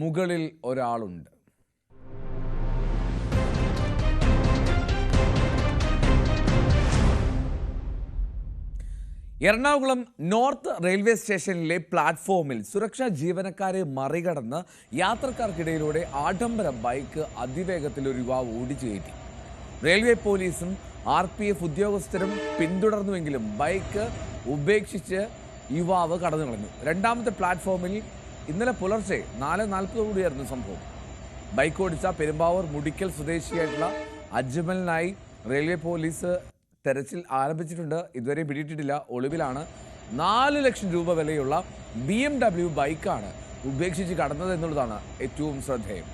മുകളിൽ ഒരാളുണ്ട്. Ernakulam north railway സ്റ്റേഷനിലെ പ്ലാറ്റ്ഫോമിൽ സുരക്ഷാ ജീവനക്കാരെ മറികടന്ന് യാത്രക്കാർക്കിടയിലൂടെ ആഡംബര ബൈക്ക് അതിവേഗത്തിൽ ഒരു യുവാവ് ഓടിച്ചു കയറ്റി. റെയിൽവേ പോലീസും RPF ഉദ്യോഗസ്ഥരും പിന്തുടർന്നുവെങ്കിലും ബൈക്ക് ഉപേക്ഷിച്ച് യുവാവ് കടന്നു കളഞ്ഞു. രണ്ടാമത്തെ പ്ലാറ്റ്ഫോമിൽ ഇന്നലെ പുലർച്ചെ 4:40 സംഭവം. ബൈക്ക് ഓടിച്ച പെരുമ്പാവൂർ മുടിക്കൽ സ്വദേശിയായിട്ടുള്ള അജ്മലിനായി റെയിൽവേ പോലീസ് തെരച്ചിൽ ആരംഭിച്ചിട്ടുണ്ട്. ഇതുവരെ പിടിയിട്ടിട്ടില്ല, ഒളിവിലാണ്. 4 ലക്ഷം രൂപ വിലയുള്ള BMW ബൈക്കാണ് ഉപേക്ഷിച്ച് കടന്നത് എന്നുള്ളതാണ് ഏറ്റവും ശ്രദ്ധേയം.